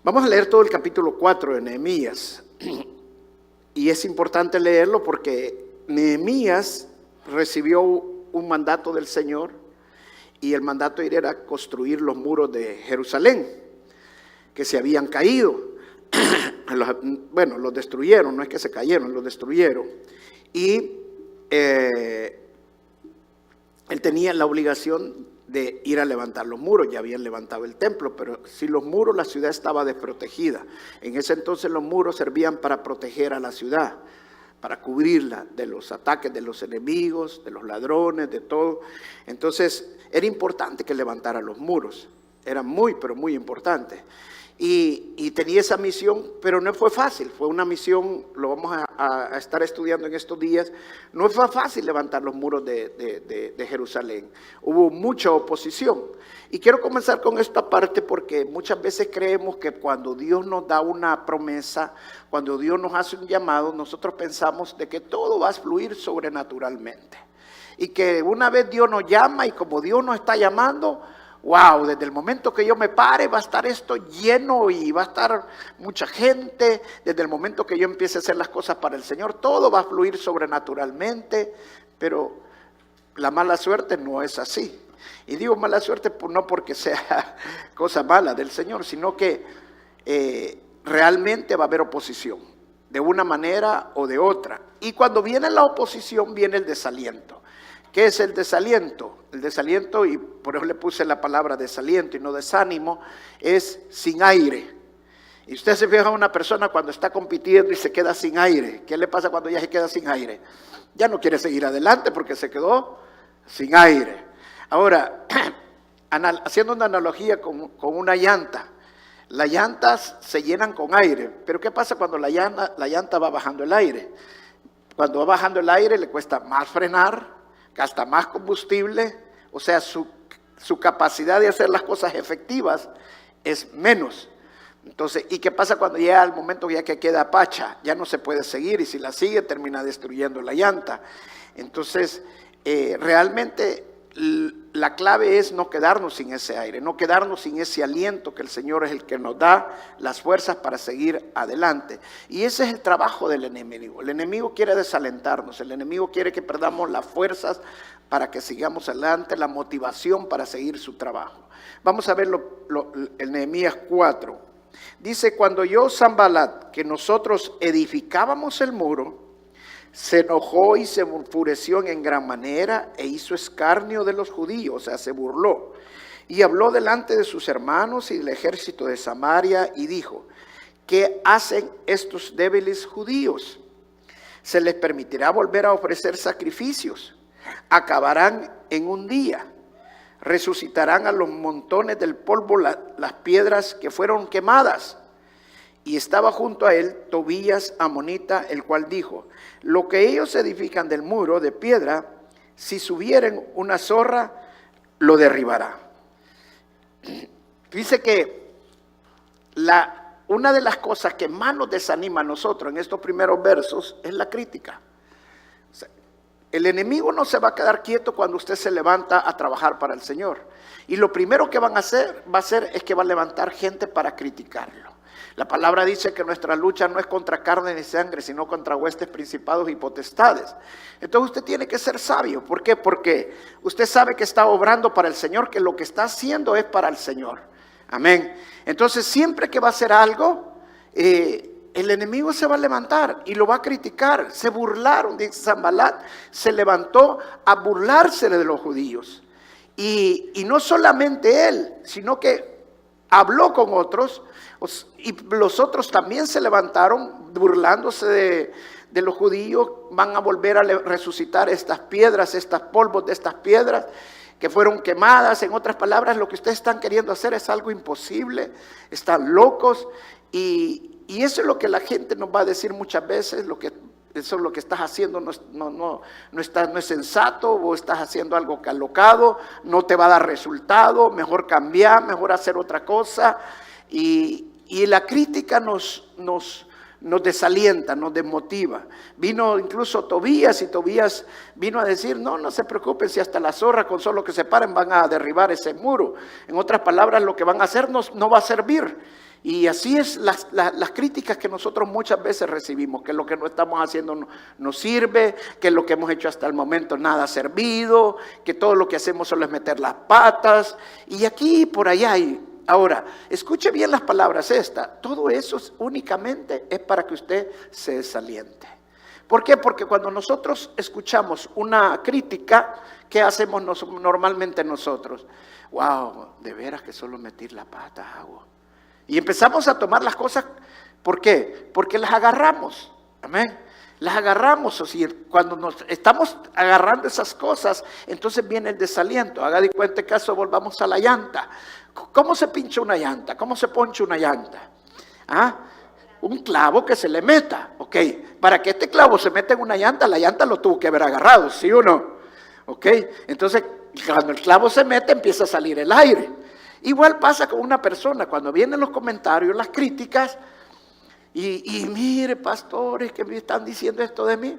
Vamos a leer todo el capítulo 4 de Nehemías. Y es importante leerlo porque Nehemías recibió un mandato del Señor, y el mandato era construir los muros de Jerusalén, que se habían caído. Bueno, los destruyeron, no es que se cayeron, los destruyeron. Y él tenía la obligación de ir a levantar los muros. Ya habían levantado el templo, pero sin los muros la ciudad estaba desprotegida. En ese entonces los muros servían para proteger a la ciudad, para cubrirla de los ataques de los enemigos, de los ladrones, de todo. Entonces era importante que levantara los muros, era muy, pero muy importante. Y tenía esa misión, pero no fue fácil, fue una misión, lo vamos a estar estudiando en estos días. No fue fácil levantar los muros de Jerusalén, hubo mucha oposición. Y quiero comenzar con esta parte porque muchas veces creemos que cuando Dios nos da una promesa, cuando Dios nos hace un llamado, nosotros pensamos de que todo va a fluir sobrenaturalmente. Y que una vez Dios nos llama y como Dios nos está llamando, wow, desde el momento que yo me pare va a estar esto lleno y va a estar mucha gente. Desde el momento que yo empiece a hacer las cosas para el Señor, todo va a fluir sobrenaturalmente. Pero la mala suerte no es así. Y digo mala suerte no porque sea cosa mala del Señor, sino que realmente va a haber oposición, de una manera o de otra. Y cuando viene la oposición, viene el desaliento. ¿Qué es el desaliento? El desaliento, y por eso le puse la palabra desaliento y no desánimo, es sin aire. Y usted se fija en una persona cuando está compitiendo y se queda sin aire. ¿Qué le pasa cuando ya se queda sin aire? Ya no quiere seguir adelante porque se quedó sin aire. Ahora, haciendo una analogía con una llanta. Las llantas se llenan con aire, pero ¿qué pasa cuando la llanta va bajando el aire? Cuando va bajando el aire le cuesta más frenar, gasta más combustible, o sea, su capacidad de hacer las cosas efectivas es menos. Entonces, ¿y qué pasa cuando llega el momento ya que queda pacha? Ya no se puede seguir, y si la sigue termina destruyendo la llanta. Entonces, realmente la clave es no quedarnos sin ese aire, no quedarnos sin ese aliento que el Señor es el que nos da las fuerzas para seguir adelante. Y ese es el trabajo del enemigo. El enemigo quiere desalentarnos, el enemigo quiere que perdamos las fuerzas para que sigamos adelante, la motivación para seguir su trabajo. Vamos a ver el Nehemías 4. Dice: cuando oyó Sanbalat que nosotros edificábamos el muro, se enojó y se enfureció en gran manera e hizo escarnio de los judíos, o sea, se burló. Y habló delante de sus hermanos y del ejército de Samaria y dijo: ¿qué hacen estos débiles judíos? ¿Se les permitirá volver a ofrecer sacrificios? Acabarán en un día. Resucitarán a los montones del polvo las piedras que fueron quemadas. Y estaba junto a él Tobías amonita, el cual dijo: lo que ellos edifican del muro de piedra, si subieren una zorra, lo derribará. Dice que una de las cosas que más nos desanima a nosotros en estos primeros versos es la crítica. O sea, el enemigo no se va a quedar quieto cuando usted se levanta a trabajar para el Señor. Y lo primero que va a hacer es que va a levantar gente para criticarlo. La palabra dice que nuestra lucha no es contra carne ni sangre, sino contra huestes, principados y potestades. Entonces usted tiene que ser sabio. ¿Por qué? Porque usted sabe que está obrando para el Señor, que lo que está haciendo es para el Señor. Amén. Entonces siempre que va a hacer algo, el enemigo se va a levantar y lo va a criticar. Se burlaron, dice Sanbalat, se levantó a burlarse de los judíos. Y no solamente él, sino que habló con otros, y los otros también se levantaron burlándose de los judíos. Van a volver a resucitar estas piedras, estos polvos de estas piedras que fueron quemadas. En otras palabras, lo que ustedes están queriendo hacer es algo imposible, están locos. Y eso es lo que la gente nos va a decir muchas veces: eso es lo que estás haciendo, no es sensato, o estás haciendo algo alocado, no te va a dar resultado, mejor cambiar, mejor hacer otra cosa. Y la crítica nos desalienta, nos desmotiva. Vino incluso Tobías, y Tobías vino a decir: no se preocupen, si hasta las zorras con solo que se paren van a derribar ese muro. En otras palabras, lo que van a hacer no va a servir. Y así es las críticas que nosotros muchas veces recibimos, que lo que no estamos haciendo no sirve, que lo que hemos hecho hasta el momento nada ha servido, que todo lo que hacemos solo es meter las patas, y aquí y por allá. Ahora, escuche bien las palabras todo eso únicamente es para que usted se desaliente. ¿Por qué? Porque cuando nosotros escuchamos una crítica, ¿qué hacemos normalmente nosotros? Wow, de veras que solo meter la pata hago. Y empezamos a tomar las cosas, ¿por qué? Porque las agarramos, amén. Las agarramos, o sea, cuando nos estamos agarrando esas cosas, entonces viene el desaliento. Haga de cuenta caso, volvamos a la llanta. ¿Cómo se pincha una llanta? ¿Cómo se poncha una llanta? ¿Ah? Un clavo que se le meta, ok. Para que este clavo se meta en una llanta, la llanta lo tuvo que haber agarrado, ¿sí o no? Ok, entonces cuando el clavo se mete empieza a salir el aire. Igual pasa con una persona, cuando vienen los comentarios, las críticas, y mire, pastores que me están diciendo esto de mí,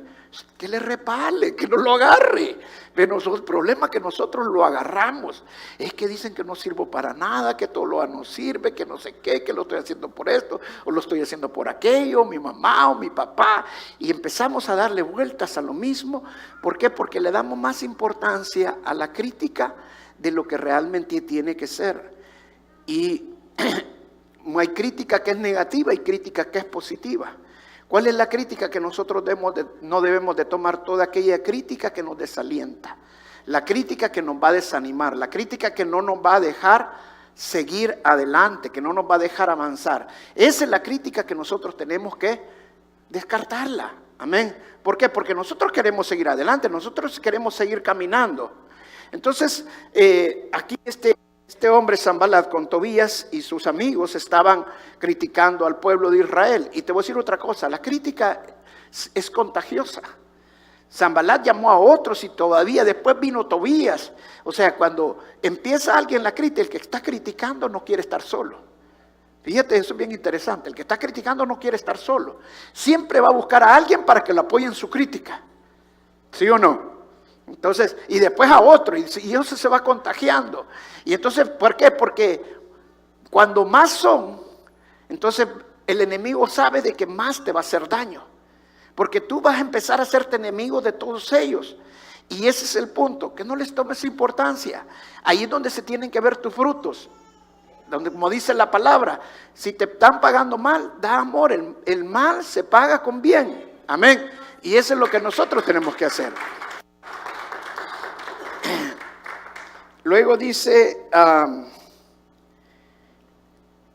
que le repale, que no lo agarre. Pero el problema es que nosotros lo agarramos, es que dicen que no sirvo para nada, que todo lo no sirve, que no sé qué, que lo estoy haciendo por esto, o lo estoy haciendo por aquello, mi mamá o mi papá, y empezamos a darle vueltas a lo mismo. ¿Por qué? Porque le damos más importancia a la crítica de lo que realmente tiene que ser. Y hay crítica que es negativa y crítica que es positiva. ¿Cuál es la crítica que nosotros no debemos de tomar? Toda aquella crítica que nos desalienta, la crítica que nos va a desanimar, la crítica que no nos va a dejar seguir adelante, que no nos va a dejar avanzar. Esa es la crítica que nosotros tenemos que descartarla, amén. ¿Por qué? Porque nosotros queremos seguir adelante, nosotros queremos seguir caminando. Entonces, aquí este hombre Sanballat con Tobías y sus amigos estaban criticando al pueblo de Israel. Y te voy a decir otra cosa, la crítica es contagiosa. Sanballat llamó a otros y todavía después vino Tobías. O sea, cuando empieza alguien la crítica, el que está criticando no quiere estar solo. Fíjate, eso es bien interesante. El que está criticando no quiere estar solo. Siempre va a buscar a alguien para que lo apoye en su crítica. ¿Sí o no? Entonces, y después a otro, y eso se va contagiando. Y entonces, ¿por qué? Porque cuando más son, entonces el enemigo sabe de que más te va a hacer daño. Porque tú vas a empezar a hacerte enemigo de todos ellos. Y ese es el punto, que no les tomes importancia. Ahí es donde se tienen que ver tus frutos. Donde, como dice la palabra, si te están pagando mal, da amor. El mal se paga con bien. Amén. Y eso es lo que nosotros tenemos que hacer. Luego dice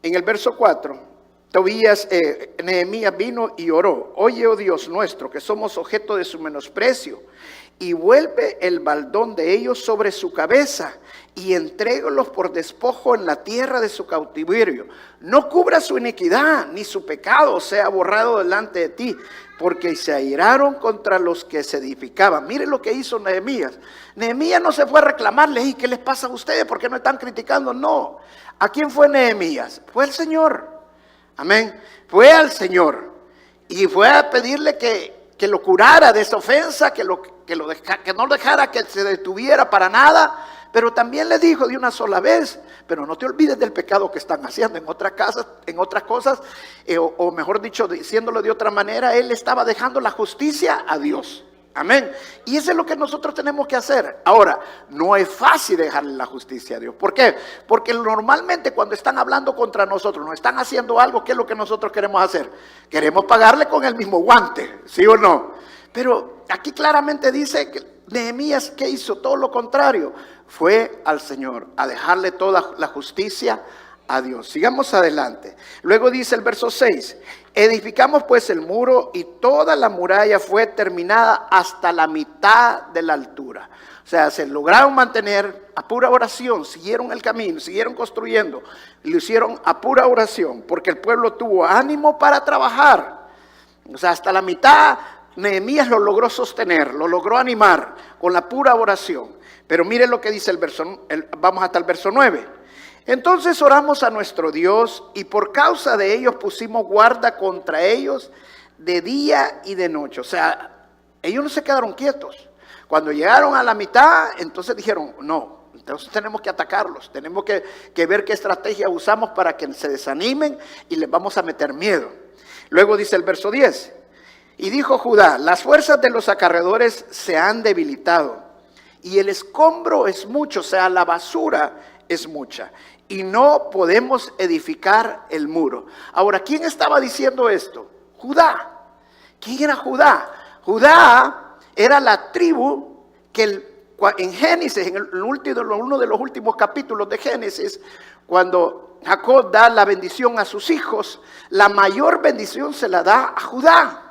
en el verso 4, Nehemías vino y oró: oye, oh Dios nuestro, que somos objeto de su menosprecio, y vuelve el baldón de ellos sobre su cabeza, y entrégalos por despojo en la tierra de su cautiverio. No cubra su iniquidad, ni su pecado sea borrado delante de ti, porque se airaron contra los que se edificaban. Mire lo que hizo Nehemías. Nehemías no se fue a reclamarles: ¿y qué les pasa a ustedes? ¿Por qué no están criticando? No. ¿A quién fue Nehemías? Fue el Señor. Amén. Fue al Señor. Y fue a pedirle que lo curara de esa ofensa, que no dejara que se detuviera para nada. Pero también le dijo de una sola vez: pero no te olvides del pecado que están haciendo. En otras cosas, o mejor dicho, diciéndolo de otra manera, él estaba dejando la justicia a Dios. Amén. Y eso es lo que nosotros tenemos que hacer. Ahora, no es fácil dejarle la justicia a Dios. ¿Por qué? Porque normalmente cuando están hablando contra nosotros, nos están haciendo algo, ¿qué es lo que nosotros queremos hacer? Queremos pagarle con el mismo guante, ¿sí o no? Pero aquí claramente dice que Nehemías, ¿qué hizo? Todo lo contrario. Fue al Señor a dejarle toda la justicia a Dios. Sigamos adelante. Luego dice el verso 6: edificamos pues el muro, y toda la muralla fue terminada hasta la mitad de la altura. O sea, se lograron mantener a pura oración, siguieron el camino, siguieron construyendo, y lo hicieron a pura oración, porque el pueblo tuvo ánimo para trabajar. O sea, hasta la mitad Nehemías lo logró sostener, lo logró animar con la pura oración. Pero mire lo que dice vamos hasta el verso 9. Entonces oramos a nuestro Dios, y por causa de ellos pusimos guarda contra ellos de día y de noche. O sea, ellos no se quedaron quietos. Cuando llegaron a la mitad, entonces dijeron: no, Entonces tenemos que atacarlos, tenemos que ver qué estrategia usamos para que se desanimen y les vamos a meter miedo. Luego dice el verso 10, y dijo Judá, las fuerzas de los acarreadores se han debilitado y el escombro es mucho, o sea, la basura es mucha y no podemos edificar el muro. Ahora, ¿quién estaba diciendo esto? Judá. ¿Quién era Judá? Judá era la tribu que en Génesis, en uno de los últimos capítulos de Génesis, cuando Jacob da la bendición a sus hijos, la mayor bendición se la da a Judá.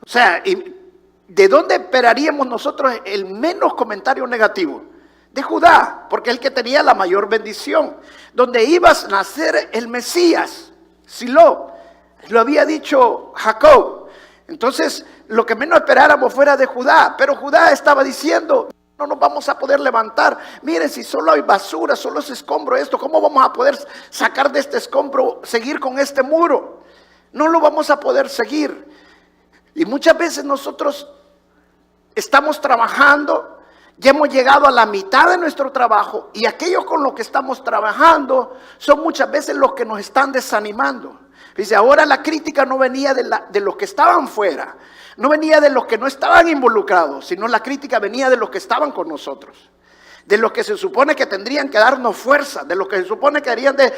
O sea, ¿de dónde esperaríamos nosotros el menos comentario negativo? De Judá, porque es el que tenía la mayor bendición, donde iba a nacer el Mesías, Silo, lo había dicho Jacob. Entonces, lo que menos esperáramos fuera de Judá, pero Judá estaba diciendo, no nos vamos a poder levantar. Miren, si solo hay basura, solo es escombro esto, ¿cómo vamos a poder sacar de este escombro, seguir con este muro? No lo vamos a poder seguir. Y muchas veces nosotros estamos trabajando, ya hemos llegado a la mitad de nuestro trabajo y aquellos con los que estamos trabajando son muchas veces los que nos están desanimando. Dice, ahora la crítica no venía de los que estaban fuera, no venía de los que no estaban involucrados, sino la crítica venía de los que estaban con nosotros, de los que se supone que tendrían que darnos fuerza, de los que se supone que harían de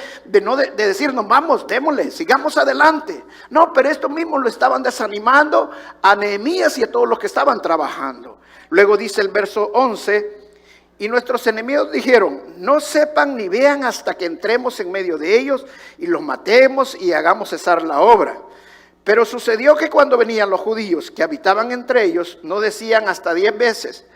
decirnos, vamos, démosle, sigamos adelante. No, pero estos mismos lo estaban desanimando a Nehemías y a todos los que estaban trabajando. Luego dice el verso 11, y nuestros enemigos dijeron, no sepan ni vean hasta que entremos en medio de ellos y los matemos y hagamos cesar la obra. Pero sucedió que cuando venían los judíos que habitaban entre ellos, nos decían hasta 10 veces,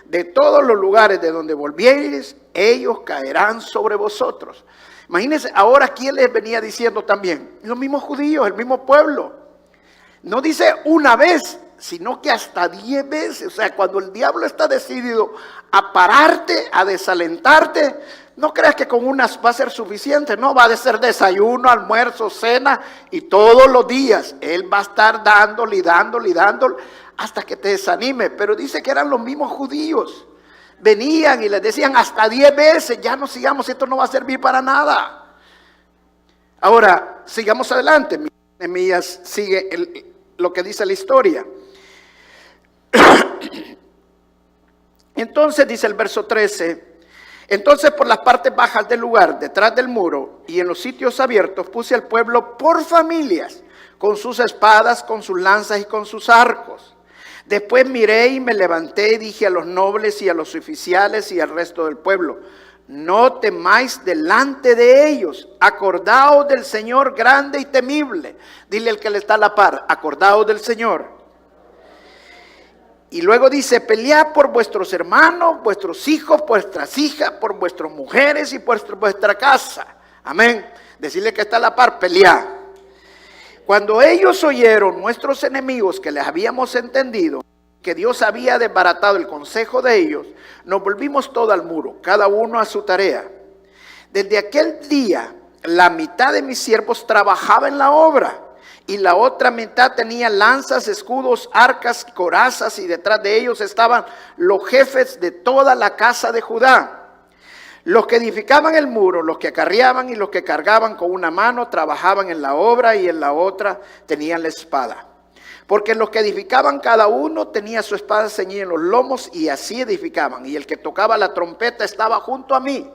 de todos los lugares de donde volviereis, ellos caerán sobre vosotros. Imagínense, ahora ¿quién les venía diciendo también? Los mismos judíos, el mismo pueblo. No dice una vez, sino que hasta 10 veces. O sea, cuando el diablo está decidido a pararte, a desalentarte, no creas que con unas va a ser suficiente. No, va a ser desayuno, almuerzo, cena y todos los días él va a estar dándole hasta que te desanime. Pero dice que eran los mismos judíos. Venían y les decían hasta 10 veces, ya no sigamos, esto no va a servir para nada. Ahora, sigamos adelante. Nehemías sigue lo que dice la historia. Entonces dice el verso 13, entonces por las partes bajas del lugar, detrás del muro y en los sitios abiertos, puse al pueblo por familias, con sus espadas, con sus lanzas y con sus arcos. Después miré y me levanté y dije a los nobles y a los oficiales y al resto del pueblo, no temáis delante de ellos, acordaos del Señor grande y temible. Dile al que le está a la par, acordaos del Señor. Y luego dice, pelead por vuestros hermanos, vuestros hijos, vuestras hijas, por vuestras mujeres y por vuestra casa. Amén. Decirle que está a la par, pelead. Cuando ellos oyeron, nuestros enemigos, que les habíamos entendido, que Dios había desbaratado el consejo de ellos, nos volvimos todos al muro, cada uno a su tarea. Desde aquel día, la mitad de mis siervos trabajaba en la obra, y la otra mitad tenía lanzas, escudos, arcas, corazas, y detrás de ellos estaban los jefes de toda la casa de Judá. Los que edificaban el muro, los que acarreaban y los que cargaban con una mano, trabajaban en la obra y en la otra tenían la espada. Porque los que edificaban cada uno tenía su espada ceñida en los lomos y así edificaban. Y el que tocaba la trompeta estaba junto a mí.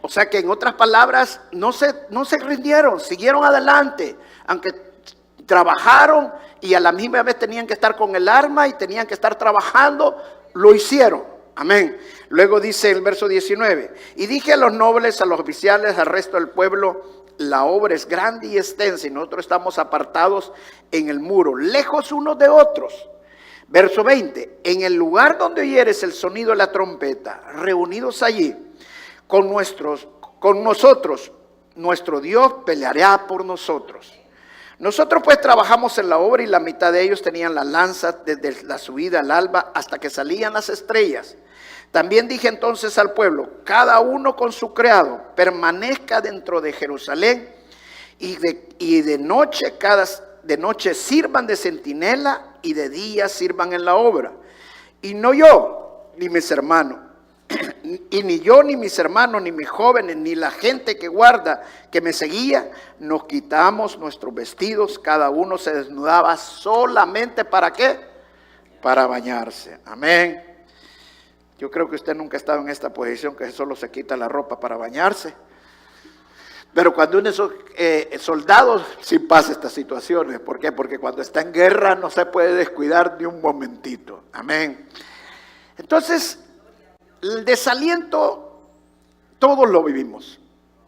O sea que en otras palabras, no se rindieron, siguieron adelante, aunque trabajaron y a la misma vez tenían que estar con el arma y tenían que estar trabajando, lo hicieron. Amén. Luego dice el verso 19, y dije a los nobles, a los oficiales, al resto del pueblo, la obra es grande y extensa y nosotros estamos apartados en el muro, lejos unos de otros. Verso 20, en el lugar donde oyeres el sonido de la trompeta, reunidos allí, con nosotros, nuestro Dios peleará por nosotros. Nosotros pues trabajamos en la obra y la mitad de ellos tenían las lanzas desde la subida al alba hasta que salían las estrellas. También dije entonces al pueblo, cada uno con su criado, permanezca dentro de Jerusalén y de noche sirvan de centinela y de día sirvan en la obra. Y no yo, ni mis hermanos, y ni yo, ni mis hermanos, ni mis jóvenes, ni la gente que guarda, que me seguía, nos quitamos nuestros vestidos, cada uno se desnudaba solamente ¿para qué? Para bañarse. Amén. Yo creo que usted nunca ha estado en esta posición que solo se quita la ropa para bañarse. Pero cuando uno es soldado, sí pasa estas situaciones. ¿Por qué? Porque cuando está en guerra no se puede descuidar ni un momentito. Amén. Entonces, el desaliento, todos lo vivimos,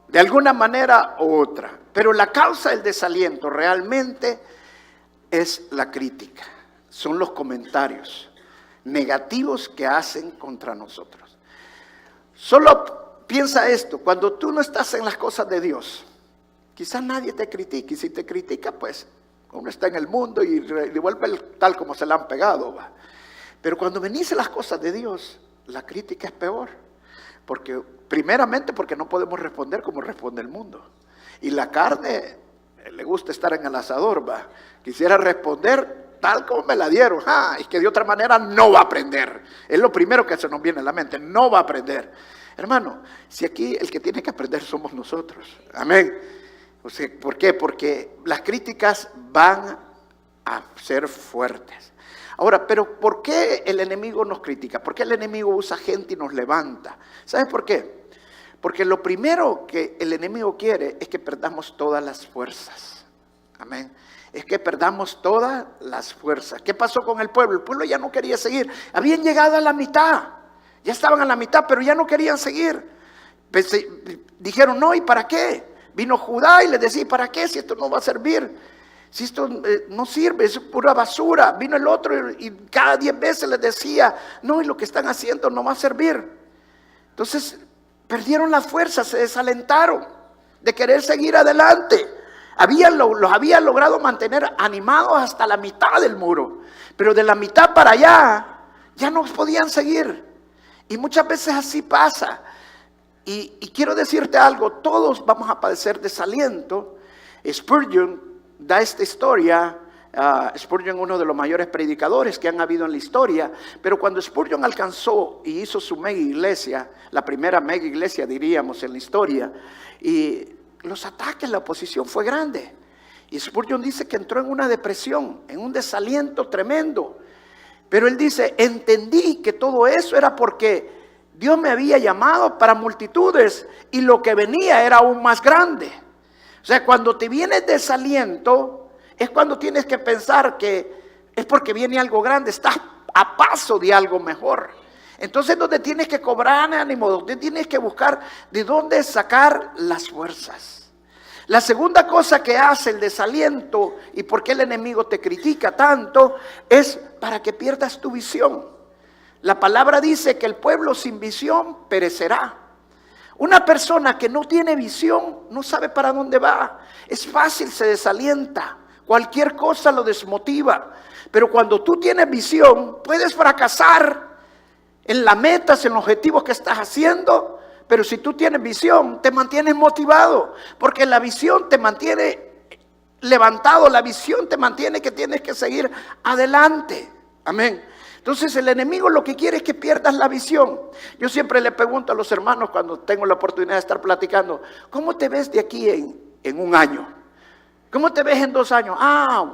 de alguna manera u otra. Pero la causa del desaliento realmente es la crítica. Son los comentarios negativos que hacen contra nosotros. Solo piensa esto, cuando tú no estás en las cosas de Dios, quizás nadie te critique. Y si te critica, pues uno está en el mundo y devuelve tal como se le han pegado, ¿va? Pero cuando venís a las cosas de Dios, la crítica es peor. Porque, primeramente, porque no podemos responder como responde el mundo. Y la carne le gusta estar en el asador, ¿va? Quisiera responder tal como me la dieron. Es que de otra manera no va a aprender. Es lo primero que se nos viene a la mente. No va a aprender. Hermano, si aquí el que tiene que aprender somos nosotros. Amén. O sea, ¿por qué? Porque las críticas van a ser fuertes. Ahora, pero ¿por qué el enemigo nos critica? ¿Por qué el enemigo usa gente y nos levanta? ¿Sabes por qué? Porque lo primero que el enemigo quiere es que perdamos todas las fuerzas. Amén. Es que perdamos todas las fuerzas. ¿Qué pasó con el pueblo? El pueblo ya no quería seguir. Habían llegado a la mitad. Ya estaban a la mitad, pero ya no querían seguir. Dijeron, no, ¿y para qué? Vino Judá y les decía, ¿para qué? Si esto no va a servir. Si esto no sirve, es pura basura. Vino el otro y cada 10 veces les decía, no, y lo que están haciendo no va a servir. Entonces perdieron las fuerzas, se desalentaron de querer seguir adelante. Los habían logrado mantener animados hasta la mitad del muro, pero de la mitad para allá ya no podían seguir. Y muchas veces así pasa. Y quiero decirte algo, todos vamos a padecer desaliento. Spurgeon da esta historia. Spurgeon, uno de los mayores predicadores que han habido en la historia, pero cuando Spurgeon alcanzó y hizo su mega iglesia, la primera mega iglesia diríamos en la historia, y los ataques, la oposición fue grande, y Spurgeon dice que entró en una depresión, en un desaliento tremendo, pero él dice, entendí que todo eso era porque Dios me había llamado para multitudes y lo que venía era aún más grande. O sea, cuando te viene desaliento, es cuando tienes que pensar que es porque viene algo grande, estás a paso de algo mejor. Entonces, donde tienes que cobrar ánimo, donde tienes que buscar de dónde sacar las fuerzas. La segunda cosa que hace el desaliento y por qué el enemigo te critica tanto es para que pierdas tu visión. La palabra dice que el pueblo sin visión perecerá. Una persona que no tiene visión no sabe para dónde va. Es fácil, se desalienta. Cualquier cosa lo desmotiva. Pero cuando tú tienes visión, puedes fracasar en las metas, en los objetivos que estás haciendo. Pero si tú tienes visión, te mantienes motivado. Porque la visión te mantiene levantado. La visión te mantiene que tienes que seguir adelante. Amén. Entonces el enemigo lo que quiere es que pierdas la visión. Yo siempre le pregunto a los hermanos cuando tengo la oportunidad de estar platicando, ¿cómo te ves de aquí en un año? ¿Cómo te ves en 2 años?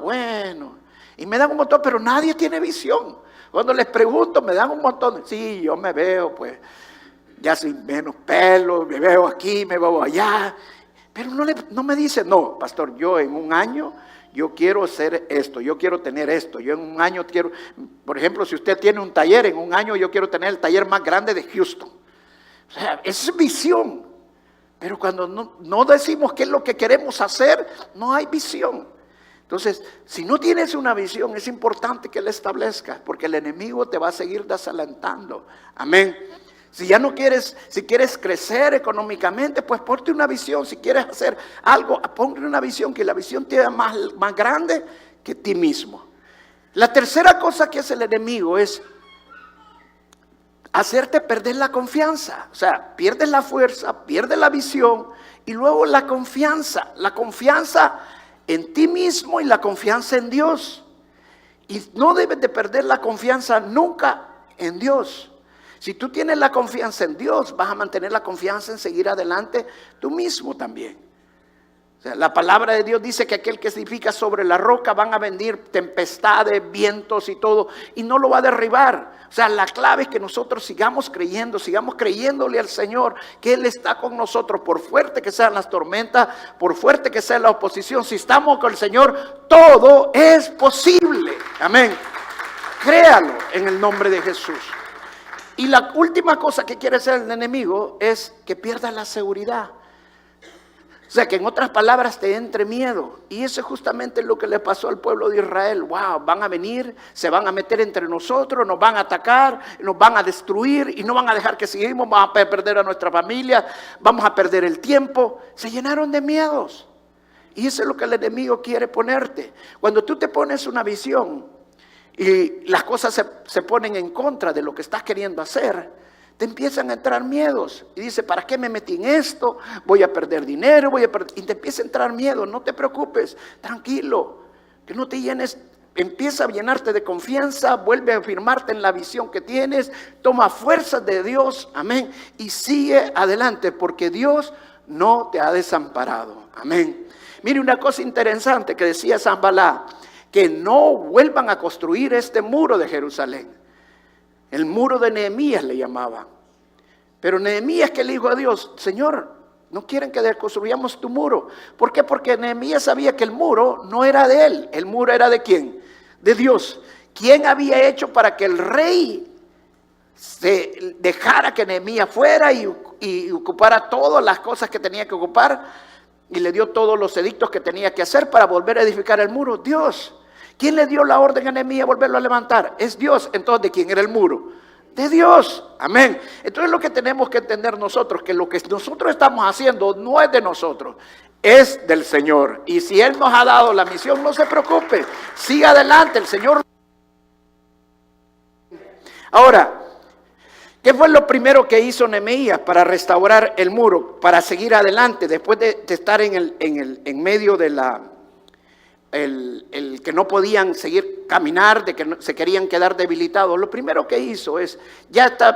Bueno. Y me dan un montón, pero nadie tiene visión. Cuando les pregunto me dan un montón. Sí, yo me veo pues ya sin menos pelo, me veo aquí, me veo allá. Pero no me dicen, no, pastor, yo en un año yo quiero hacer esto, yo quiero tener esto, yo en un año quiero, por ejemplo, si usted tiene un taller, en un año yo quiero tener el taller más grande de Houston. O sea, esa es visión. Pero cuando no decimos qué es lo que queremos hacer, no hay visión. Entonces, si no tienes una visión, es importante que la establezcas, porque el enemigo te va a seguir desalentando. Amén. Si ya no quieres, si quieres crecer económicamente, pues ponte una visión. Si quieres hacer algo, ponte una visión, que la visión te da más grande que ti mismo. La tercera cosa que hace el enemigo es hacerte perder la confianza. O sea, pierdes la fuerza, pierdes la visión y luego la confianza. La confianza en ti mismo y la confianza en Dios. Y no debes de perder la confianza nunca en Dios. Si tú tienes la confianza en Dios, vas a mantener la confianza en seguir adelante tú mismo también. O sea, la palabra de Dios dice que aquel que se edifica sobre la roca van a venir tempestades, vientos y todo, y no lo va a derribar. O sea, la clave es que nosotros sigamos creyéndole al Señor, que Él está con nosotros, por fuerte que sean las tormentas, por fuerte que sea la oposición. Si estamos con el Señor, todo es posible. Amén. Créalo en el nombre de Jesús. Y la última cosa que quiere hacer el enemigo es que pierdas la seguridad. O sea, que en otras palabras te entre miedo. Y eso es justamente lo que le pasó al pueblo de Israel. Wow, van a venir, se van a meter entre nosotros, nos van a atacar, nos van a destruir y no van a dejar que sigamos, vamos a perder a nuestra familia, vamos a perder el tiempo. Se llenaron de miedos. Y eso es lo que el enemigo quiere ponerte. Cuando tú te pones una visión y las cosas se ponen en contra de lo que estás queriendo hacer, te empiezan a entrar miedos. Y dice, ¿para qué me metí en esto? Voy a perder dinero, y te empieza a entrar miedo. No te preocupes, tranquilo, que no te llenes. Empieza a llenarte de confianza, vuelve a afirmarte en la visión que tienes, toma fuerzas de Dios, amén, y sigue adelante, porque Dios no te ha desamparado, amén. Mire una cosa interesante que decía Sanballat, que no vuelvan a construir este muro de Jerusalén. El muro de Nehemías le llamaban. Pero Nehemías, que le dijo a Dios, Señor, no quieren que construyamos tu muro. ¿Por qué? Porque Nehemías sabía que el muro no era de él. El muro era de ¿quién? De Dios. ¿Quién había hecho para que el rey se dejara que Nehemías fuera y ocupara todas las cosas que tenía que ocupar? Y le dio todos los edictos que tenía que hacer para volver a edificar el muro. Dios. ¿Quién le dio la orden a Nehemías a volverlo a levantar? Es Dios. Entonces, ¿de quién era el muro? De Dios. Amén. Entonces lo que tenemos que entender nosotros, que lo que nosotros estamos haciendo no es de nosotros, es del Señor. Y si Él nos ha dado la misión, no se preocupe, siga adelante, el Señor. Ahora, ¿qué fue lo primero que hizo Nehemías para restaurar el muro, para seguir adelante después de estar en medio de el que no podían seguir caminar, de que se querían quedar debilitados? Lo primero que hizo es,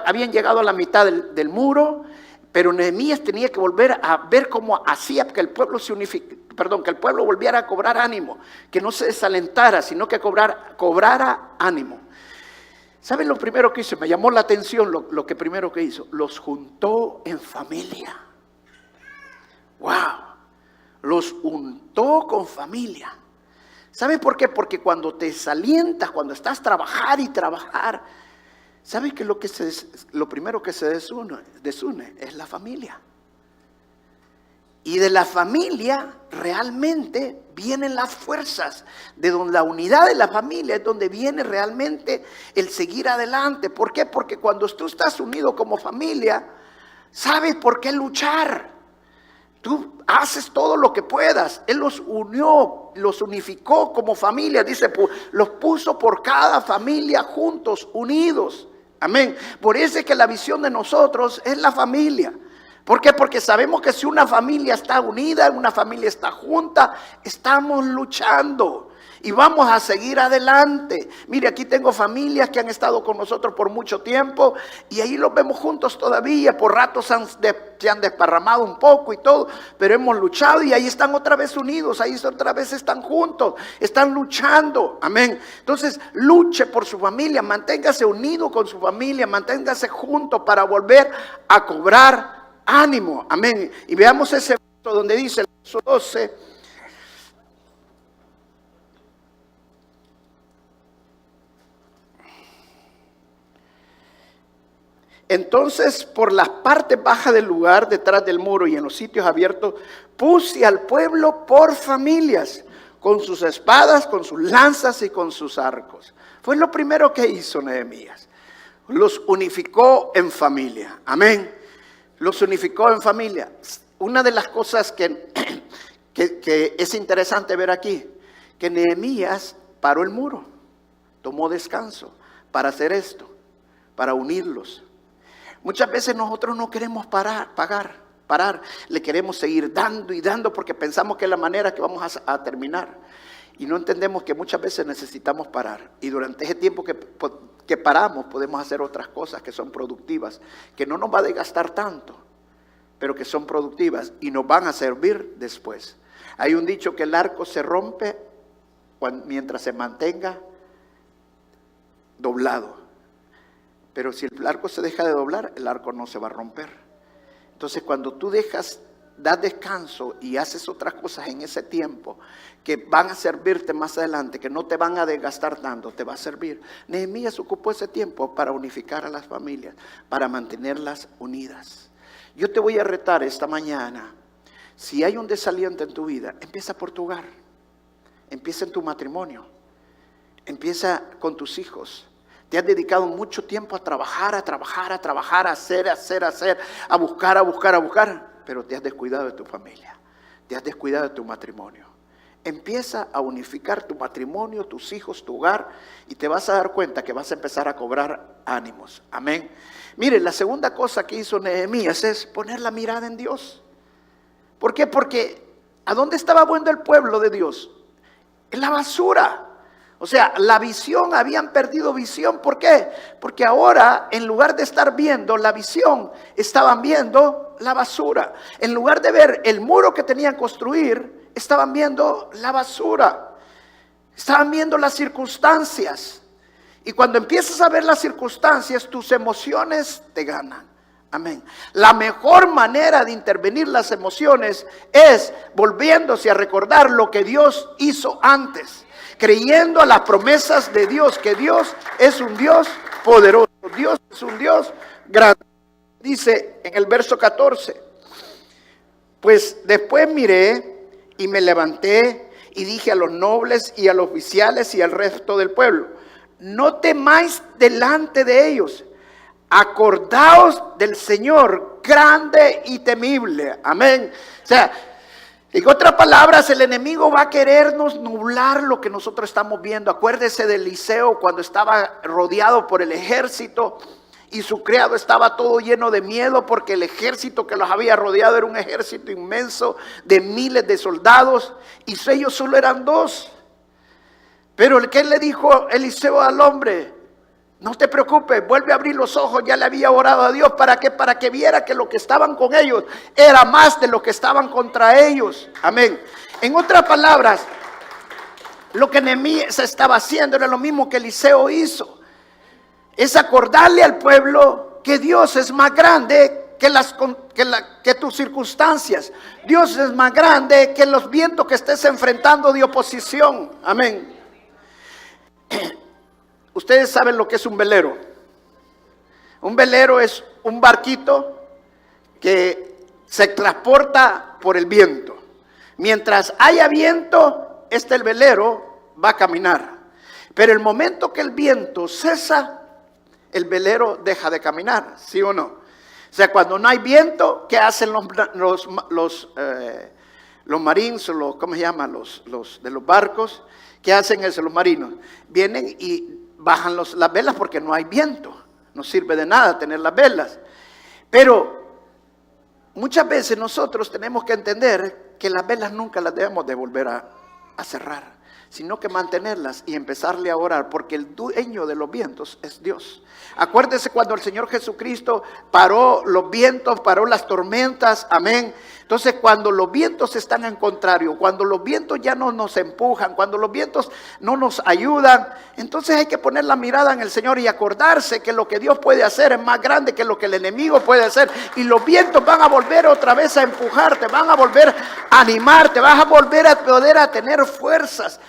habían llegado a la mitad del muro, pero Nehemías tenía que volver a ver cómo hacía que el pueblo que el pueblo volviera a cobrar ánimo, que no se desalentara, sino que cobrara ánimo. ¿Saben lo primero que hizo? Me llamó la atención lo que primero que hizo. Los juntó en familia. ¡Wow! Los juntó con familia. ¿Sabe por qué? Porque cuando te desalientas, cuando estás trabajar y trabajar, ¿sabe que lo primero que se desune es la familia? Y de la familia realmente vienen las fuerzas. De donde la unidad de la familia es donde viene realmente el seguir adelante. ¿Por qué? Porque cuando tú estás unido como familia, ¿sabes por qué luchar? Tú haces todo lo que puedas. Él los unió, los unificó como familia. Dice, los puso por cada familia juntos, unidos. Amén. Por eso es que la visión de nosotros es la familia. ¿Por qué? Porque sabemos que si una familia está unida, una familia está junta, estamos luchando. Y vamos a seguir adelante. Mire, aquí tengo familias que han estado con nosotros por mucho tiempo y ahí los vemos juntos todavía. Por ratos se han desparramado un poco y todo, pero hemos luchado y ahí están otra vez unidos, ahí otra vez están juntos, están luchando. Amén. Entonces, luche por su familia, manténgase unido con su familia, manténgase junto para volver a cobrar ánimo. Amén. Y veamos ese verso donde dice, el verso 12. Entonces, por las partes bajas del lugar, detrás del muro y en los sitios abiertos, puse al pueblo por familias, con sus espadas, con sus lanzas y con sus arcos. Fue lo primero que hizo Nehemías. Los unificó en familia. Amén. Los unificó en familia. Una de las cosas que es interesante ver aquí, que Nehemías paró el muro, tomó descanso para hacer esto, para unirlos. Muchas veces nosotros no queremos parar, le queremos seguir dando y dando porque pensamos que es la manera que vamos a terminar. Y no entendemos que muchas veces necesitamos parar. Y durante ese tiempo que paramos podemos hacer otras cosas que son productivas, que no nos va a desgastar tanto, pero que son productivas y nos van a servir después. Hay un dicho que el arco se rompe mientras se mantenga doblado. Pero si el arco se deja de doblar, el arco no se va a romper. Entonces cuando tú das descanso y haces otras cosas en ese tiempo que van a servirte más adelante, que no te van a desgastar tanto, te va a servir. Nehemías ocupó ese tiempo para unificar a las familias, para mantenerlas unidas. Yo te voy a retar esta mañana, si hay un desaliento en tu vida, empieza por tu hogar, empieza en tu matrimonio, empieza con tus hijos. Te has dedicado mucho tiempo a trabajar, a hacer, a buscar, pero te has descuidado de tu familia, te has descuidado de tu matrimonio. Empieza a unificar tu matrimonio, tus hijos, tu hogar, y te vas a dar cuenta que vas a empezar a cobrar ánimos. Amén. Mire, la segunda cosa que hizo Nehemías es poner la mirada en Dios. ¿Por qué? Porque ¿a dónde estaba viendo el pueblo de Dios? En la basura. O sea, la visión, habían perdido visión. ¿Por qué? Porque ahora, en lugar de estar viendo la visión, estaban viendo la basura. En lugar de ver el muro que tenían que construir, estaban viendo la basura. Estaban viendo las circunstancias. Y cuando empiezas a ver las circunstancias, tus emociones te ganan. Amén. La mejor manera de intervenir las emociones es volviéndose a recordar lo que Dios hizo antes. Creyendo a las promesas de Dios, que Dios es un Dios poderoso, Dios es un Dios grande. Dice en el verso 14, pues después miré y me levanté y dije a los nobles y a los oficiales y al resto del pueblo, no temáis delante de ellos, acordaos del Señor grande y temible. Amén. O sea, en otras palabras, el enemigo va a querernos nublar lo que nosotros estamos viendo. Acuérdese de Eliseo cuando estaba rodeado por el ejército y su criado estaba todo lleno de miedo porque el ejército que los había rodeado era un ejército inmenso de miles de soldados y ellos solo eran 2. Pero el que le dijo Eliseo al hombre, no te preocupes, vuelve a abrir los ojos, ya le había orado a Dios, ¿para qué? Para que viera que lo que estaban con ellos era más de lo que estaban contra ellos. Amén. En otras palabras, lo que Nehemías estaba haciendo era lo mismo que Eliseo hizo. Es acordarle al pueblo que Dios es más grande que tus circunstancias. Dios es más grande que los vientos que estés enfrentando de oposición. Amén. Ustedes saben lo que es un velero. Un velero es un barquito que se transporta por el viento. Mientras haya viento, el velero va a caminar. Pero el momento que el viento cesa, el velero deja de caminar, ¿sí o no? O sea, cuando no hay viento, ¿qué hacen los marines, ¿cómo se llama? Los de los barcos? ¿Qué hacen eso, los marinos? Vienen y bajan las velas porque no hay viento. No sirve de nada tener las velas. Pero muchas veces nosotros tenemos que entender que las velas nunca las debemos de volver a cerrar, sino que mantenerlas y empezarle a orar, porque el dueño de los vientos es Dios. Acuérdese cuando el Señor Jesucristo paró los vientos, paró las tormentas, amén. Entonces cuando los vientos están en contrario, cuando los vientos ya no nos empujan, cuando los vientos no nos ayudan, entonces hay que poner la mirada en el Señor y acordarse que lo que Dios puede hacer es más grande que lo que el enemigo puede hacer. Y los vientos van a volver otra vez a empujarte, van a volver a animarte, vas a volver a poder a tener fuerzas.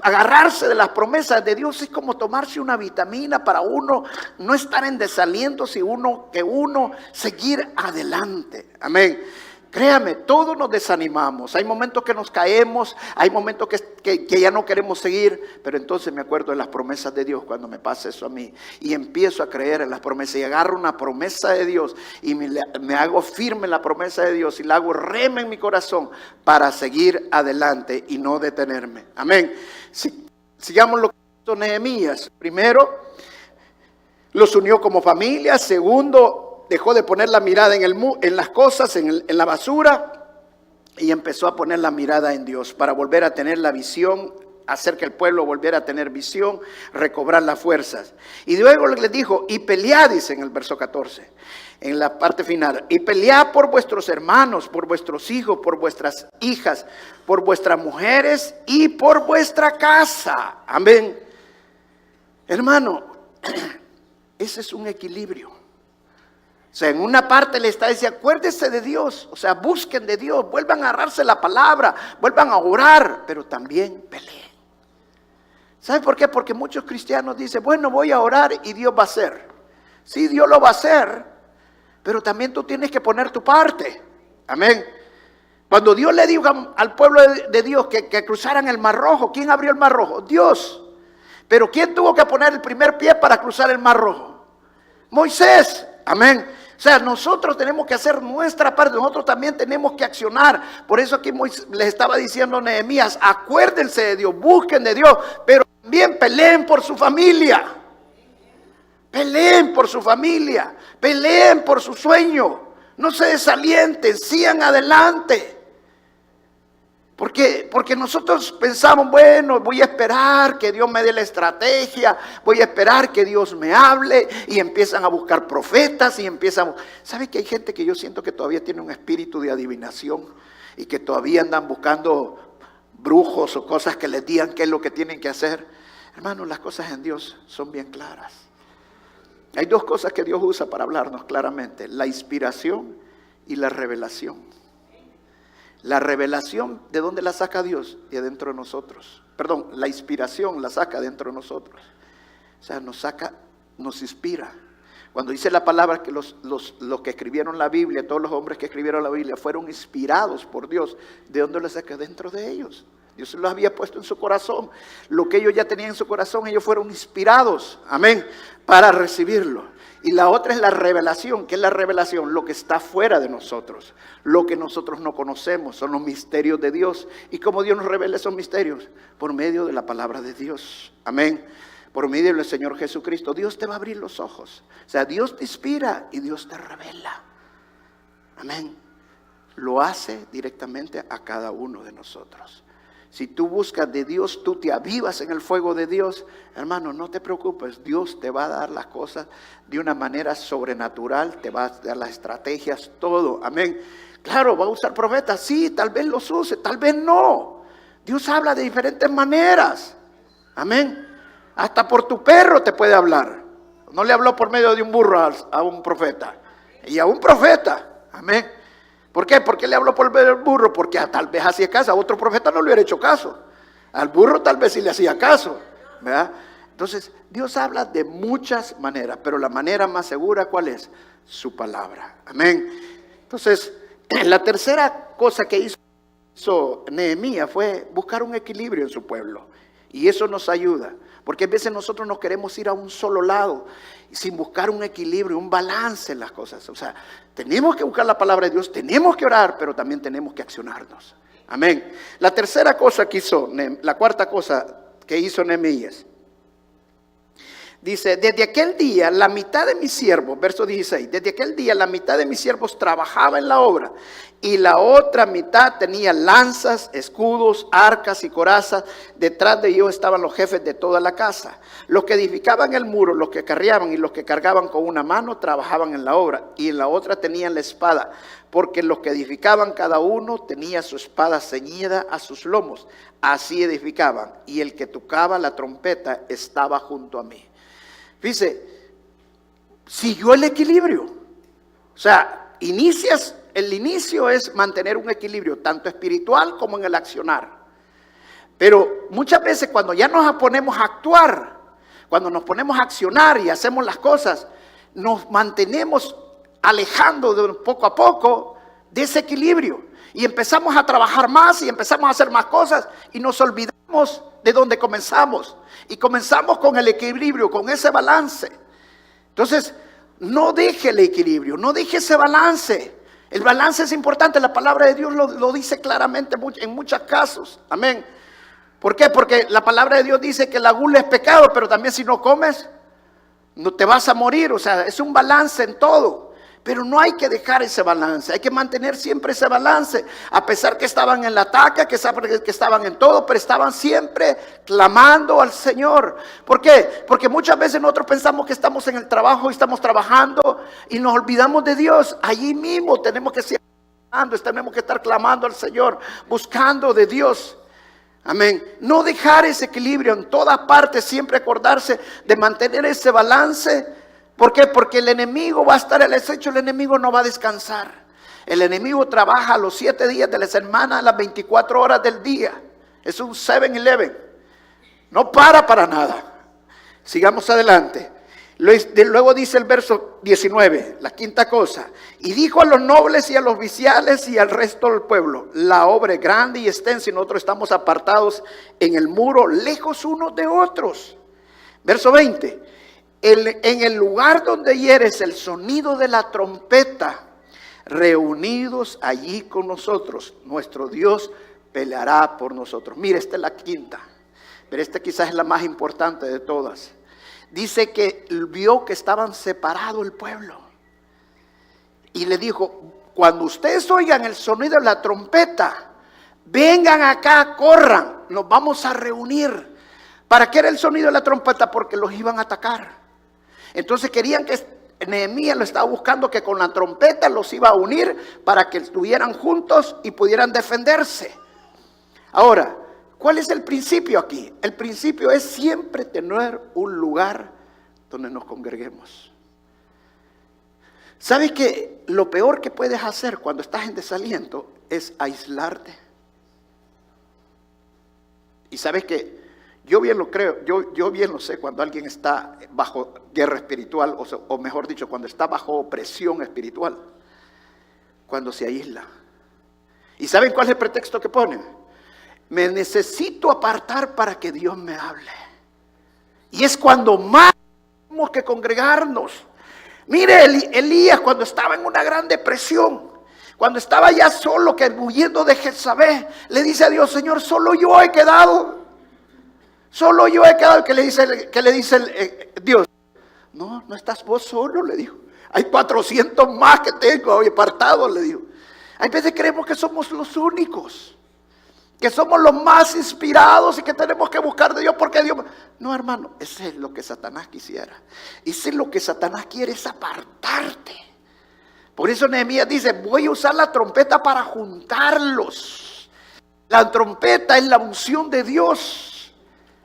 Agarrarse de las promesas de Dios es como tomarse una vitamina para uno no estar en desaliento, sino que uno seguir adelante. Amén. Créame, todos nos desanimamos. Hay momentos que nos caemos, hay momentos que ya no queremos seguir, pero entonces me acuerdo de las promesas de Dios cuando me pasa eso a mí. Y empiezo a creer en las promesas y agarro una promesa de Dios y me hago firme en la promesa de Dios y la hago rema en mi corazón para seguir adelante y no detenerme. Amén. Sigamos lo que hizo Nehemías. Primero, los unió como familia. Segundo, dejó de poner la mirada en las cosas, en la basura. y empezó a poner la mirada en Dios para volver a tener la visión, hacer que el pueblo volviera a tener visión, recobrar las fuerzas. Y luego les dijo, y pelead, dice en el verso 14, en la parte final, y pelead por vuestros hermanos, por vuestros hijos, por vuestras hijas, por vuestras mujeres y por vuestra casa. Amén. Hermano, ese es un equilibrio. O sea, en una parte le está diciendo, acuérdense de Dios, o sea, busquen de Dios, vuelvan a agarrarse la palabra, vuelvan a orar, pero también peleen. ¿Sabe por qué? Porque muchos cristianos dicen, bueno, voy a orar y Dios va a hacer. Sí, Dios lo va a hacer, pero también tú tienes que poner tu parte. Amén. Cuando Dios le dijo al pueblo de Dios que cruzaran el Mar Rojo, ¿quién abrió el Mar Rojo? Dios. Pero ¿quién tuvo que poner el primer pie para cruzar el Mar Rojo? Moisés. Amén. O sea, nosotros tenemos que hacer nuestra parte, nosotros también tenemos que accionar. Por eso aquí les estaba diciendo Nehemías, acuérdense de Dios, busquen de Dios, pero también peleen por su familia. Peleen por su familia, peleen por su sueño. No se desalienten, sigan adelante. Porque nosotros pensamos, bueno, voy a esperar que Dios me dé la estrategia, voy a esperar que Dios me hable, y empiezan a buscar profetas y empiezan. ¿Sabe que hay gente que yo siento que todavía tiene un espíritu de adivinación y que todavía andan buscando brujos o cosas que les digan qué es lo que tienen que hacer? Hermanos, las cosas en Dios son bien claras. Hay dos cosas que Dios usa para hablarnos claramente: la inspiración y la revelación. La revelación, ¿de dónde la saca Dios? De dentro de nosotros. Perdón, la inspiración la saca dentro de nosotros. O sea, nos inspira. Cuando dice la palabra que los que escribieron la Biblia, todos los hombres que escribieron la Biblia, fueron inspirados por Dios. ¿De dónde la saca? Dentro de ellos. Dios se los había puesto en su corazón. Lo que ellos ya tenían en su corazón, ellos fueron inspirados. Amén. Para recibirlo. Y la otra es la revelación. ¿Qué es la revelación? Lo que está fuera de nosotros. Lo que nosotros no conocemos. Son los misterios de Dios. ¿Y cómo Dios nos revela esos misterios? Por medio de la palabra de Dios. Amén. Por medio del Señor Jesucristo. Dios te va a abrir los ojos. O sea, Dios te inspira y Dios te revela. Amén. Lo hace directamente a cada uno de nosotros. Si tú buscas de Dios, tú te avivas en el fuego de Dios, hermano, no te preocupes, Dios te va a dar las cosas de una manera sobrenatural, te va a dar las estrategias, todo, amén. Claro, va a usar profetas, sí, tal vez los use, tal vez no. Dios habla de diferentes maneras, amén. Hasta por tu perro te puede hablar. No le habló por medio de un burro a un profeta, y a un profeta, amén. ¿Por qué? ¿Por qué le habló por el burro? Porque tal vez hacía caso. A otro profeta no le hubiera hecho caso. Al burro tal vez sí le hacía caso, ¿verdad? Entonces, Dios habla de muchas maneras, pero la manera más segura, ¿cuál es? Su palabra. Amén. Entonces, la tercera cosa que hizo Nehemías fue buscar un equilibrio en su pueblo. Y eso nos ayuda. Porque a veces nosotros nos queremos ir a un solo lado, sin buscar un equilibrio, un balance en las cosas. O sea, tenemos que buscar la palabra de Dios, tenemos que orar, pero también tenemos que accionarnos. Amén. La tercera cosa que hizo, la cuarta cosa que hizo Nehemías. Dice, desde aquel día la mitad de mis siervos, verso 16, desde aquel día la mitad de mis siervos trabajaba en la obra y la otra mitad tenía lanzas, escudos, arcas y corazas. Detrás de ellos estaban los jefes de toda la casa. Los que edificaban el muro, los que carriaban y los que cargaban con una mano trabajaban en la obra y en la otra tenían la espada, porque los que edificaban cada uno tenía su espada ceñida a sus lomos. Así edificaban y el que tocaba la trompeta estaba junto a mí. Fíjese, siguió el equilibrio. O sea, el inicio es mantener un equilibrio, tanto espiritual como en el accionar. Pero muchas veces cuando ya nos ponemos a actuar, cuando nos ponemos a accionar y hacemos las cosas, nos mantenemos alejando de poco a poco de ese equilibrio. Y empezamos a trabajar más y empezamos a hacer más cosas y nos olvidamos de donde comenzamos. Y comenzamos con el equilibrio, con ese balance. Entonces, no deje el equilibrio, no deje ese balance. El balance es importante, la palabra de Dios lo dice claramente en muchos casos. Amén. ¿Por qué? Porque la palabra de Dios dice que la gula es pecado, pero también si no comes, no te vas a morir. O sea, es un balance en todo. Pero no hay que dejar ese balance, hay que mantener siempre ese balance, a pesar que estaban en el ataque, que estaban en todo, pero estaban siempre clamando al Señor. ¿Por qué? Porque muchas veces nosotros pensamos que estamos en el trabajo y estamos trabajando y nos olvidamos de Dios. Allí mismo tenemos que estar clamando al Señor, buscando de Dios. Amén. No dejar ese equilibrio en todas partes, siempre acordarse de mantener ese balance. ¿Por qué? Porque el enemigo va a estar al acecho, el enemigo no va a descansar. El enemigo trabaja los 7 días de la semana, las 24 horas del día. Es un 7-Eleven. No para nada. Sigamos adelante. Luego dice el verso 19, la quinta cosa. Y dijo a los nobles y a los oficiales y al resto del pueblo: la obra es grande y extensa y nosotros estamos apartados en el muro, lejos unos de otros. Verso 20. En el lugar donde hieres el sonido de la trompeta, reunidos allí con nosotros, nuestro Dios peleará por nosotros. Mire, esta es la quinta, pero esta quizás es la más importante de todas. Dice que vio que estaban separados el pueblo. Y le dijo: cuando ustedes oigan el sonido de la trompeta, vengan acá, corran, nos vamos a reunir. ¿Para qué era el sonido de la trompeta? Porque los iban a atacar. Entonces querían que Nehemías lo estaba buscando, que con la trompeta los iba a unir para que estuvieran juntos y pudieran defenderse. Ahora, ¿cuál es el principio aquí? El principio es siempre tener un lugar donde nos congreguemos. ¿Sabes que lo peor que puedes hacer cuando estás en desaliento es aislarte? Y sabes que yo bien lo creo, yo bien lo sé cuando alguien está bajo guerra espiritual, o mejor dicho, cuando está bajo opresión espiritual, cuando se aísla. ¿Y saben cuál es el pretexto que ponen? Me necesito apartar para que Dios me hable. Y es cuando más tenemos que congregarnos. Mire, Elías cuando estaba en una gran depresión, cuando estaba ya solo, que huyendo de Jezabel, le dice a Dios: Señor, solo yo he quedado. Solo yo he quedado. Que le dice Dios: no estás vos solo, le dijo. Hay 400 más que tengo apartados, le dijo. Hay veces creemos que somos los únicos, que somos los más inspirados y que tenemos que buscar de Dios porque Dios... No, hermano, eso es lo que Satanás quisiera. Eso es lo que Satanás quiere, es apartarte. Por eso Nehemías dice: voy a usar la trompeta para juntarlos. La trompeta es la unción de Dios.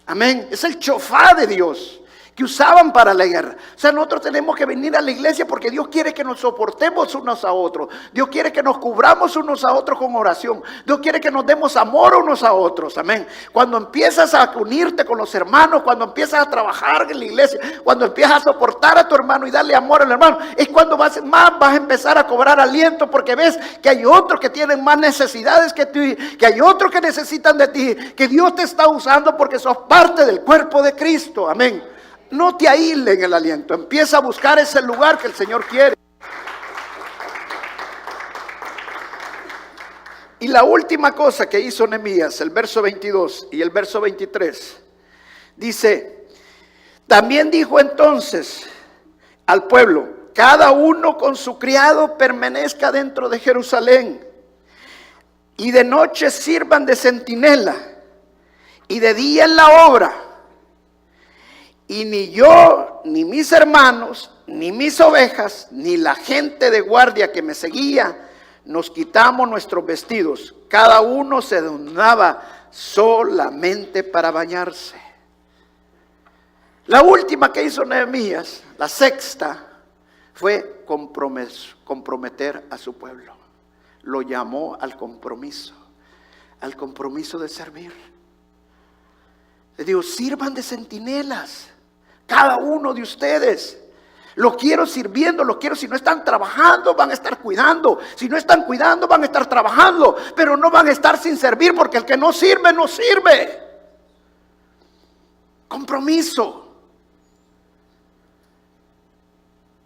Amén. Es el chofá de Dios que usaban para la guerra. O sea, nosotros tenemos que venir a la iglesia porque Dios quiere que nos soportemos unos a otros. Dios quiere que nos cubramos unos a otros con oración. Dios quiere que nos demos amor unos a otros. Amén. Cuando empiezas a unirte con los hermanos, cuando empiezas a trabajar en la iglesia, cuando empiezas a soportar a tu hermano y darle amor al hermano, es cuando vas a empezar a cobrar aliento, porque ves que hay otros que tienen más necesidades que tú, que hay otros que necesitan de ti, que Dios te está usando porque sos parte del cuerpo de Cristo. Amén. No te aísles en el aliento. Empieza a buscar ese lugar que el Señor quiere. Y la última cosa que hizo Nehemías, el verso 22 y el verso 23, dice: también dijo entonces al pueblo: cada uno con su criado permanezca dentro de Jerusalén, y de noche sirvan de centinela, y de día en la obra. Y ni yo, ni mis hermanos, ni mis ovejas, ni la gente de guardia que me seguía, nos quitamos nuestros vestidos. Cada uno se adornaba solamente para bañarse. La última que hizo Nehemías, la sexta, fue comprometer a su pueblo. Lo llamó al compromiso de servir. Les digo: sirvan de centinelas. Cada uno de ustedes. Los quiero sirviendo, los quiero. Si no están trabajando, van a estar cuidando. Si no están cuidando, van a estar trabajando. Pero no van a estar sin servir, porque el que no sirve, no sirve. Compromiso.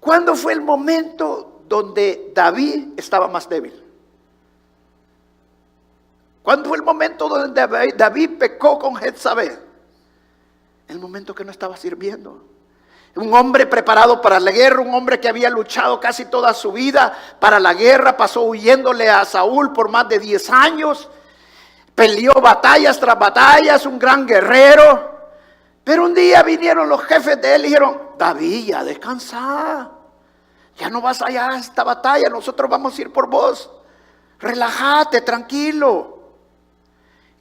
¿Cuándo fue el momento donde David estaba más débil? ¿Cuándo fue el momento donde David pecó con Jezabel? El momento que no estaba sirviendo. Un hombre preparado para la guerra, un hombre que había luchado casi toda su vida para la guerra, pasó huyéndole a Saúl por más de 10 años, peleó batallas tras batallas, un gran guerrero. Pero un día vinieron los jefes de él y dijeron: David, ya descansa, ya no vas allá a esta batalla, nosotros vamos a ir por vos, relájate, tranquilo.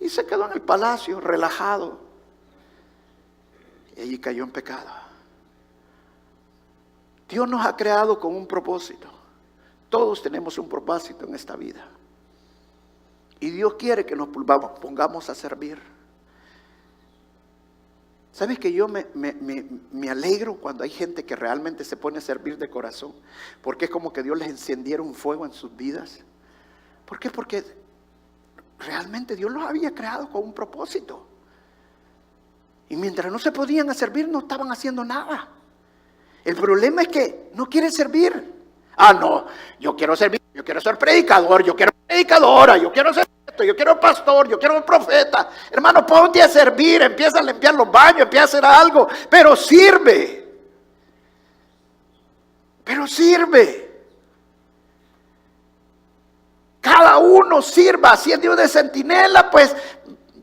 Y se quedó en el palacio relajado, y allí cayó en pecado. Dios nos ha creado con un propósito. Todos tenemos un propósito en esta vida. Y Dios quiere que nos pongamos a servir. ¿Sabes que yo me alegro cuando hay gente que realmente se pone a servir de corazón? Porque es como que Dios les encendiera un fuego en sus vidas. ¿Por qué? Porque realmente Dios los había creado con un propósito. Y mientras no se podían servir, no estaban haciendo nada. El problema es que no quieren servir. Ah, no, yo quiero servir, yo quiero ser predicador, yo quiero ser predicadora, yo quiero ser esto, yo quiero pastor, yo quiero un profeta. Hermano, ponte a servir, empieza a limpiar los baños, empieza a hacer algo, pero sirve. Pero sirve. Cada uno sirva. Si es Dios de centinela, pues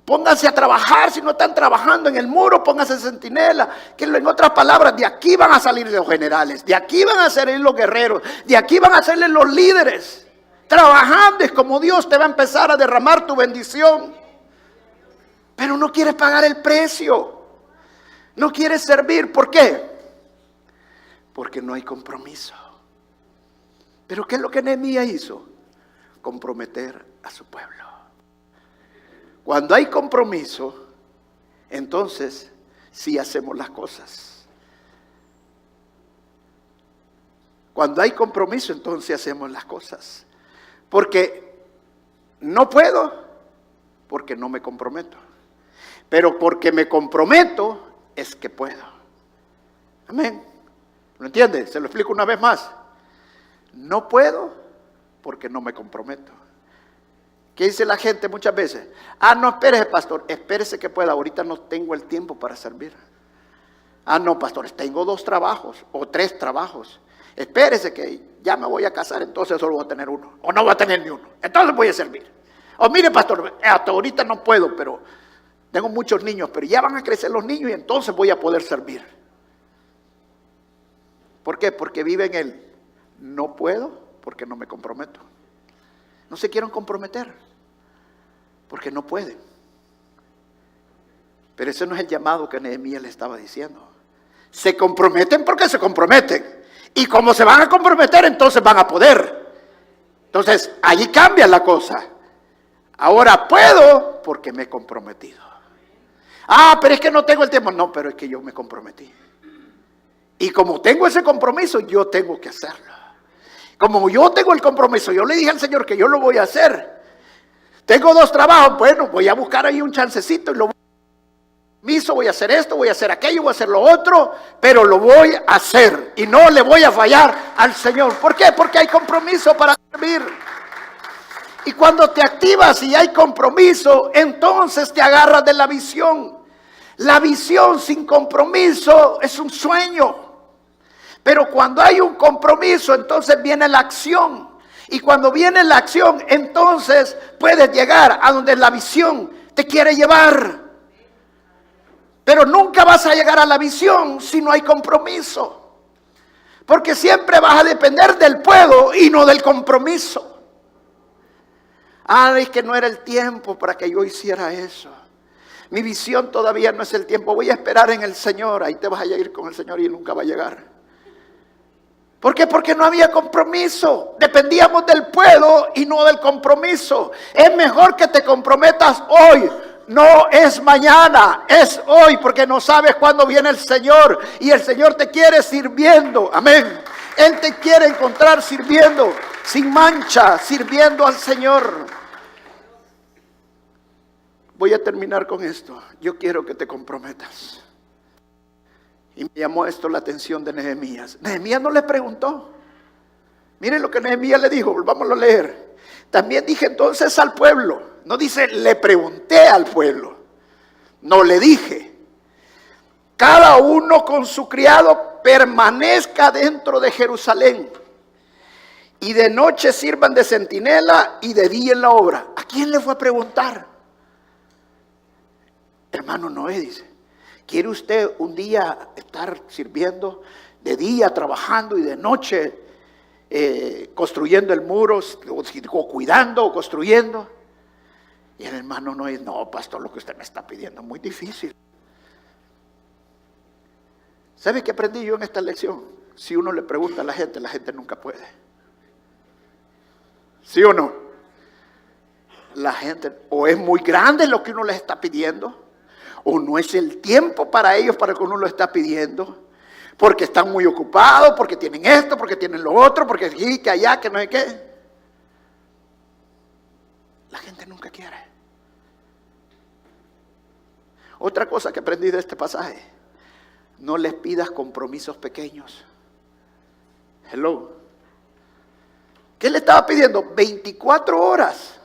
pónganse a trabajar. Si no están trabajando en el muro, pónganse en centinela. Que en otras palabras, de aquí van a salir los generales, de aquí van a salir los guerreros, de aquí van a salir los líderes. Trabajando es como Dios te va a empezar a derramar tu bendición. Pero no quieres pagar el precio. No quieres servir. ¿Por qué? Porque no hay compromiso. Pero ¿qué es lo que Nehemías hizo? Comprometer a su pueblo. Cuando hay compromiso, entonces sí hacemos las cosas. Cuando hay compromiso, entonces hacemos las cosas. Porque no puedo, porque no me comprometo. Pero porque me comprometo, es que puedo. Amén. ¿Lo entiende? Se lo explico una vez más. No puedo, porque no me comprometo. ¿Qué dice la gente muchas veces? Ah, no, espérese, pastor, espérese que pueda, ahorita no tengo el tiempo para servir. Ah, no, pastor, tengo 2 trabajos o 3 trabajos. Espérese que ya me voy a casar, entonces solo voy a tener uno, o no voy a tener ni uno, entonces voy a servir. O mire, pastor, hasta ahorita no puedo, pero tengo muchos niños, pero ya van a crecer los niños y entonces voy a poder servir. ¿Por qué? Porque vive en él. No puedo porque no me comprometo. No se quieren comprometer porque no pueden. Pero ese no es el llamado que Nehemías le estaba diciendo. Se comprometen porque se comprometen. Y como se van a comprometer, entonces van a poder. Entonces, ahí cambia la cosa. Ahora puedo porque me he comprometido. Ah, pero es que no tengo el tiempo. No, pero es que yo me comprometí. Y como tengo ese compromiso, yo tengo que hacerlo. Como yo tengo el compromiso, yo le dije al Señor que yo lo voy a hacer. Tengo 2 trabajos, bueno, voy a buscar ahí un chancecito y lo voy a hacer esto, voy a hacer aquello, voy a hacer lo otro, pero lo voy a hacer y no le voy a fallar al Señor. ¿Por qué? Porque hay compromiso para servir. Y cuando te activas y hay compromiso, entonces te agarras de la visión. La visión sin compromiso es un sueño. Pero cuando hay un compromiso, entonces viene la acción. Y cuando viene la acción, entonces puedes llegar a donde la visión te quiere llevar. Pero nunca vas a llegar a la visión si no hay compromiso. Porque siempre vas a depender del puedo y no del compromiso. Ah, es que no era el tiempo para que yo hiciera eso. Mi visión todavía no es el tiempo. Voy a esperar en el Señor. Ahí te vas a ir con el Señor y nunca va a llegar. ¿Por qué? Porque no había compromiso. Dependíamos del puedo y no del compromiso. Es mejor que te comprometas hoy. No es mañana, es hoy, porque no sabes cuándo viene el Señor. Y el Señor te quiere sirviendo. Amén. Él te quiere encontrar sirviendo, sin mancha, sirviendo al Señor. Voy a terminar con esto. Yo quiero que te comprometas. Y me llamó esto la atención de Nehemías. Nehemías no le preguntó. Miren lo que Nehemías le dijo, volvámoslo a leer. También dije entonces al pueblo. No dice le pregunté al pueblo. No le dije. cada uno con su criado permanezca dentro de Jerusalén, y de noche sirvan de centinela y de día en la obra. ¿A quién le fue a preguntar? Hermano Noé dice, ¿quiere usted un día estar sirviendo, de día trabajando y de noche construyendo el muro, o cuidando o construyendo? Y el hermano Noé, no, pastor, lo que usted me está pidiendo es muy difícil. ¿Sabe qué aprendí yo en esta lección? Si uno le pregunta a la gente nunca puede. ¿Sí o no? La gente o es muy grande lo que uno les está pidiendo, o no es el tiempo para ellos para que uno lo está pidiendo, porque están muy ocupados, porque tienen esto, porque tienen lo otro, porque aquí, que allá, que no sé qué. La gente nunca quiere. Otra cosa que aprendí de este pasaje, no les pidas compromisos pequeños. Hello. ¿Qué le estaba pidiendo? 24 horas,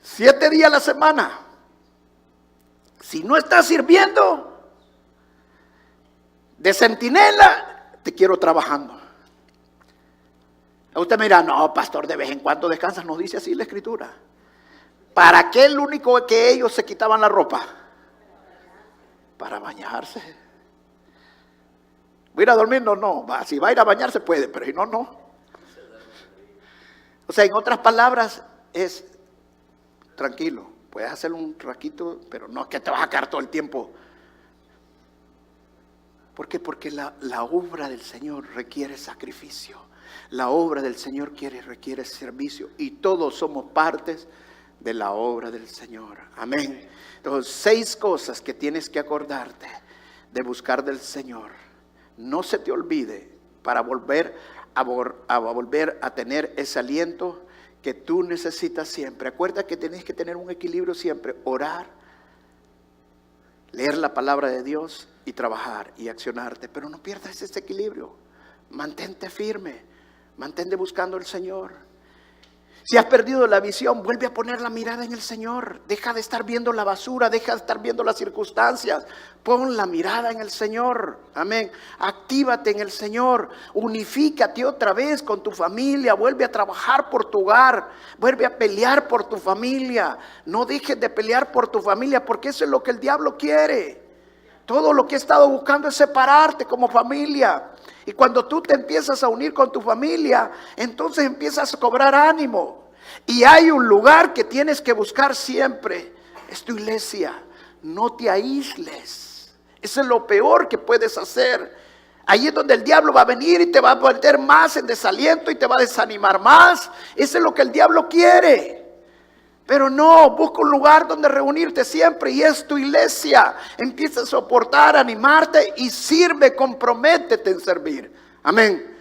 7 días a la semana. Si no estás sirviendo de centinela, te quiero trabajando. Usted me dirá, no, pastor, de vez en cuando descansas. No dice así la Escritura. ¿Para qué el único que ellos se quitaban la ropa? Para bañarse. ¿Voy a ir a dormir? No. Si va a ir a bañarse puede, pero si no, no. O sea, en otras palabras, es tranquilo. Puedes hacer un raquito, pero no es que te vas a quedar todo el tiempo. ¿Por qué? Porque la obra del Señor requiere sacrificio. La obra del Señor requiere servicio. Y todos somos partes de la obra del Señor. Amén. Entonces, 6 cosas que tienes que acordarte de buscar del Señor. No se te olvide para volver a tener ese aliento que tú necesitas siempre. Acuérdate que tienes que tener un equilibrio siempre. Orar, leer la palabra de Dios y trabajar y accionarte. Pero no pierdas ese equilibrio. Mantente firme. Mantente buscando al Señor. Si has perdido la visión, vuelve a poner la mirada en el Señor. Deja de estar viendo la basura, deja de estar viendo las circunstancias. Pon la mirada en el Señor. Amén. Actívate en el Señor. Unifícate otra vez con tu familia. Vuelve a trabajar por tu hogar. Vuelve a pelear por tu familia. No dejes de pelear por tu familia, porque eso es lo que el diablo quiere. Todo lo que he estado buscando es separarte como familia. Y cuando tú te empiezas a unir con tu familia, entonces empiezas a cobrar ánimo. Y hay un lugar que tienes que buscar siempre. Es tu iglesia. No te aísles. Eso es lo peor que puedes hacer. Ahí es donde el diablo va a venir y te va a meter más en desaliento y te va a desanimar más. Eso es lo que el diablo quiere. Pero no, busca un lugar donde reunirte siempre y es tu iglesia. Empieza a soportar, animarte y sirve, comprométete en servir. Amén.